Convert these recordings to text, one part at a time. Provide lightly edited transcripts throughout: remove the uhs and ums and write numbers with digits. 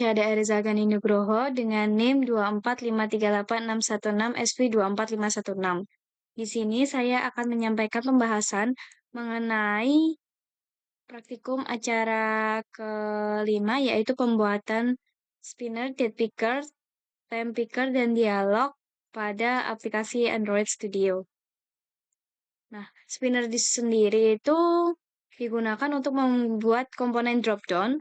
Ada Erza Gani Nugroho dengan NIM 245386116SV24516. Di sini saya akan menyampaikan pembahasan mengenai praktikum acara kelima, yaitu pembuatan spinner, date picker, time picker, dan dialog pada aplikasi Android Studio. Nah, spinner sendiri itu digunakan untuk membuat komponen drop-down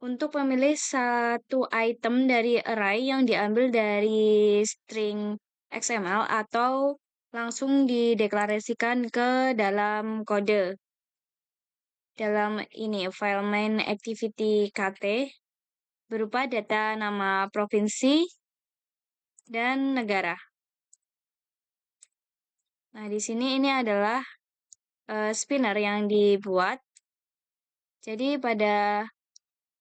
untuk memilih satu item dari array yang diambil dari string XML atau langsung dideklarasikan ke dalam kode. Dalam ini, file main activity kt berupa data nama provinsi dan negara. Nah, di sini ini adalah spinner yang dibuat. Jadi pada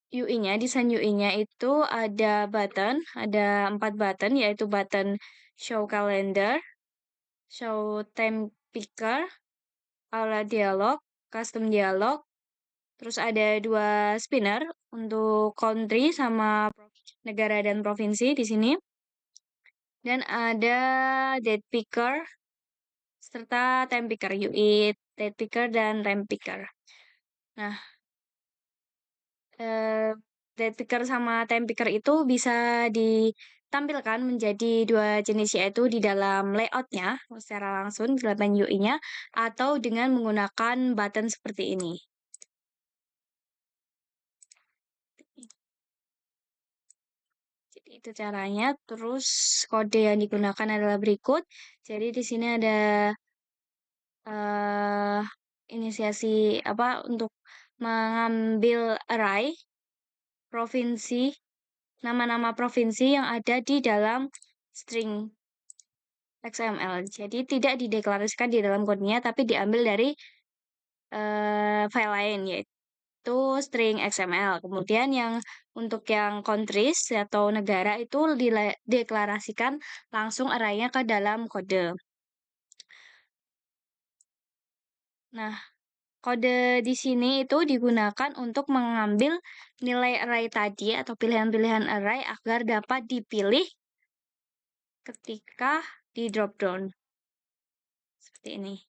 UI-nya, desain UI-nya itu ada 4 button, yaitu button show calendar, show time picker, aula dialog, custom dialog, terus ada 2 spinner untuk country sama negara dan provinsi di sini, dan ada date picker serta time picker, UI date picker dan time picker. Nah, date picker sama time picker itu bisa ditampilkan menjadi 2 jenis, yaitu di dalam layoutnya secara langsung di dalam UI-nya atau dengan menggunakan button seperti ini. Jadi itu caranya. Terus kode yang digunakan adalah berikut. Jadi di sini ada inisiasi untuk mengambil array provinsi, nama-nama provinsi yang ada di dalam string XML. Jadi tidak dideklarasikan di dalam kodenya, tapi diambil dari file lain, yaitu string XML. Kemudian untuk yang countries atau negara itu dideklarasikan langsung arraynya ke dalam kode. Nah, kode di sini itu digunakan untuk mengambil nilai array tadi atau pilihan-pilihan array agar dapat dipilih ketika di drop down. Seperti ini.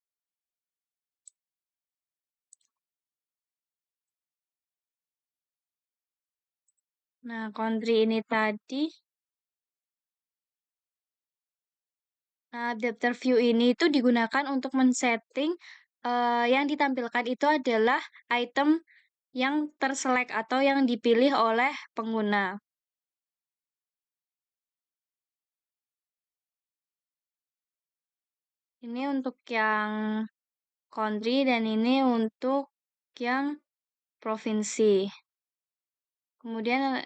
Nah, country ini tadi, adapter view ini itu digunakan untuk men-setting yang ditampilkan itu adalah item yang terselect atau yang dipilih oleh pengguna. Ini untuk yang country dan ini untuk yang provinsi. Kemudian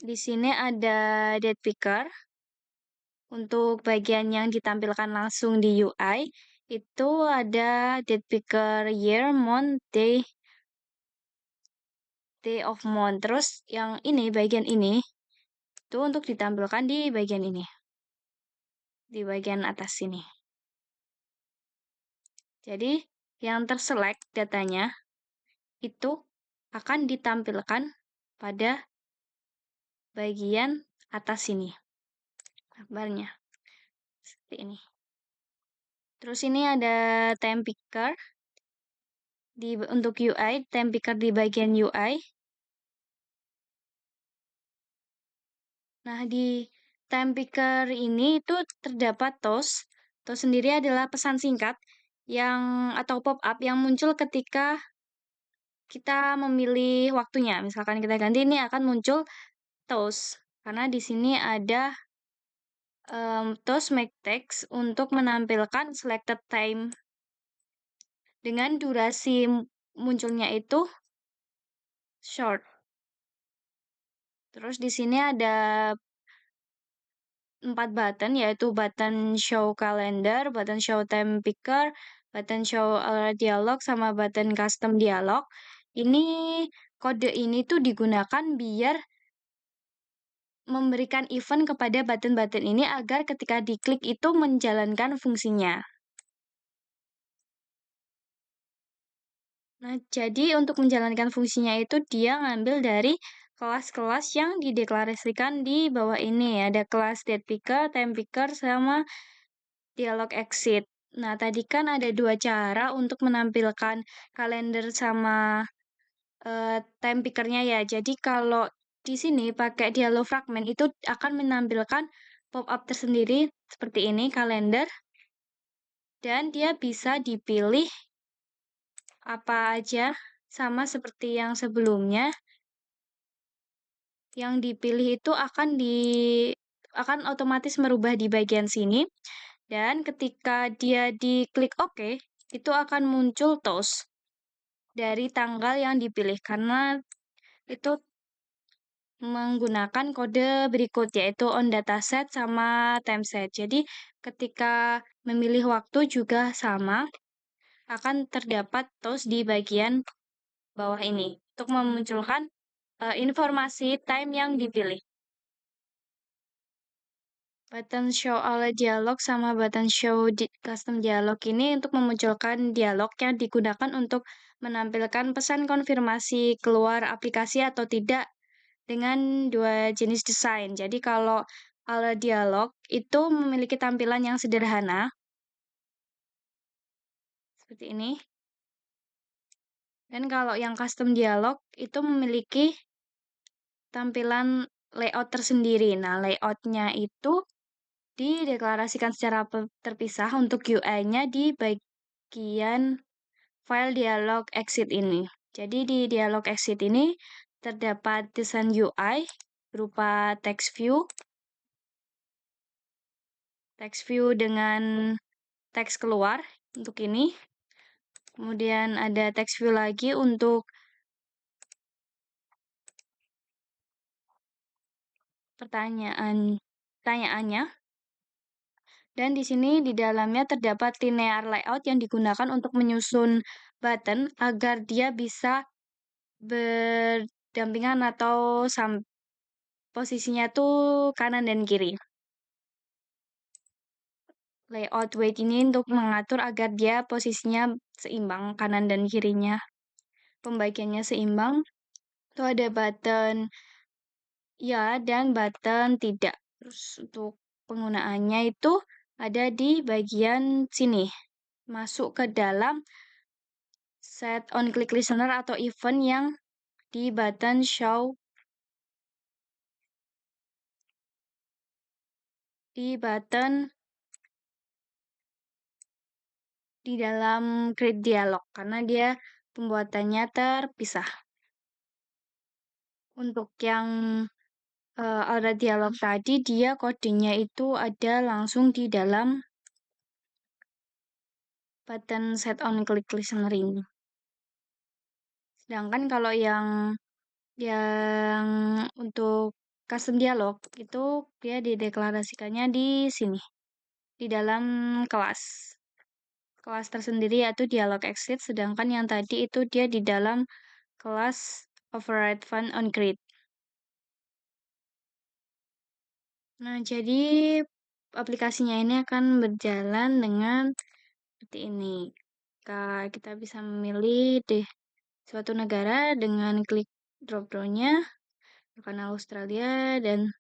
di sini ada date picker. Untuk bagian yang ditampilkan langsung di UI, itu ada date picker year, month, day of month. Terus yang ini, bagian ini, itu untuk ditampilkan di bagian ini. Di bagian atas sini. Jadi, yang terselect datanya, itu akan ditampilkan pada bagian atas sini. Kabarnya. Seperti ini. Terus ini ada time picker. Untuk UI, time picker di bagian UI. Nah, di time picker ini itu terdapat toast. Toast sendiri adalah pesan singkat atau pop-up yang muncul ketika kita memilih waktunya. Misalkan kita ganti, ini akan muncul toast. Karena di sini ada toast make text untuk menampilkan selected time dengan durasi munculnya itu short. Terus di sini ada 4 button, yaitu button show calendar, button show time picker, button show dialog, sama button custom dialog. Kode ini tuh digunakan biar memberikan event kepada button-button ini agar ketika diklik itu menjalankan fungsinya. Nah, jadi untuk menjalankan fungsinya itu dia ngambil dari kelas-kelas yang dideklarasikan di bawah ini. Ada kelas date picker, time picker, sama dialog exit. Nah, tadi kan ada dua cara untuk menampilkan kalender sama time pickernya ya. Jadi kalau di sini pakai dialog fragment itu akan menampilkan pop-up tersendiri seperti ini, kalender. Dan dia bisa dipilih apa aja sama seperti yang sebelumnya. Yang dipilih itu akan otomatis merubah di bagian sini dan ketika dia diklik OK, itu akan muncul toast dari tanggal yang dipilih karena itu menggunakan kode berikut yaitu on dataset sama timeset. Jadi ketika memilih waktu juga sama akan terdapat toast di bagian bawah ini untuk memunculkan informasi time yang dipilih. Button show all dialog sama button show custom dialog ini untuk memunculkan dialog yang digunakan untuk menampilkan pesan konfirmasi keluar aplikasi atau tidak dengan dua jenis desain. Jadi kalau all dialog itu memiliki tampilan yang sederhana seperti ini. Dan kalau yang custom dialog itu memiliki tampilan layout tersendiri. Nah, layoutnya itu dideklarasikan secara terpisah untuk UI-nya di bagian file dialog exit ini. Jadi di dialog exit ini terdapat desain UI berupa text view dengan teks keluar untuk ini. Kemudian ada text view lagi untuk pertanyaannya. Dan di sini di dalamnya terdapat linear layout yang digunakan untuk menyusun button agar dia bisa berdampingan atau posisinya tuh kanan dan kiri. Layout weight ini untuk mengatur agar dia posisinya seimbang kanan dan kirinya. Pembagiannya seimbang. Itu ada button ya dan button tidak. Terus untuk penggunaannya itu ada di bagian sini. Masuk ke dalam set on click listener atau event yang di button show di button di dalam create dialog karena dia pembuatannya terpisah. Untuk yang ada dialog tadi dia kodenya itu ada langsung di dalam button set on click listener ini. Sedangkan kalau yang untuk custom dialog itu dia dideklarasikannya di sini di dalam kelas tersendiri yaitu dialog exit, sedangkan yang tadi itu dia di dalam kelas override fun on grid. Nah, jadi aplikasinya ini akan berjalan dengan seperti ini. Kita bisa memilih deh suatu negara dengan klik drop down-nya, kanal Australia, dan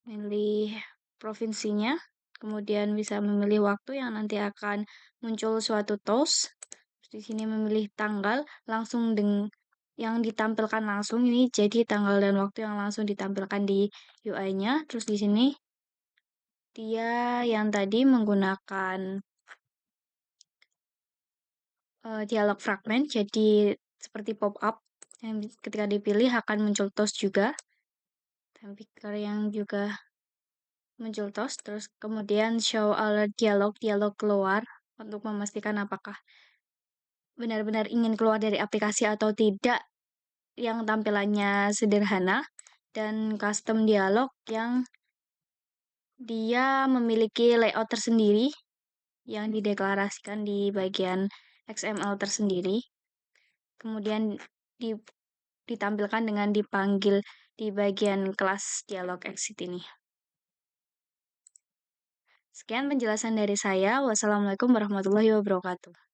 memilih provinsinya. Kemudian bisa memilih waktu yang nanti akan muncul suatu toast. Di sini memilih tanggal langsung yang ditampilkan langsung ini jadi tanggal dan waktu yang langsung ditampilkan di UI-nya. Terus di sini dia yang tadi menggunakan dialog fragment jadi seperti pop-up yang ketika dipilih akan muncul toast juga. Time picker yang juga muncul toast, terus kemudian show alert dialog keluar untuk memastikan apakah benar-benar ingin keluar dari aplikasi atau tidak yang tampilannya sederhana dan custom dialog yang dia memiliki layout tersendiri yang dideklarasikan di bagian XML tersendiri. Kemudian ditampilkan dengan dipanggil di bagian kelas dialog exit ini. Sekian penjelasan dari saya. Wassalamualaikum warahmatullahi wabarakatuh.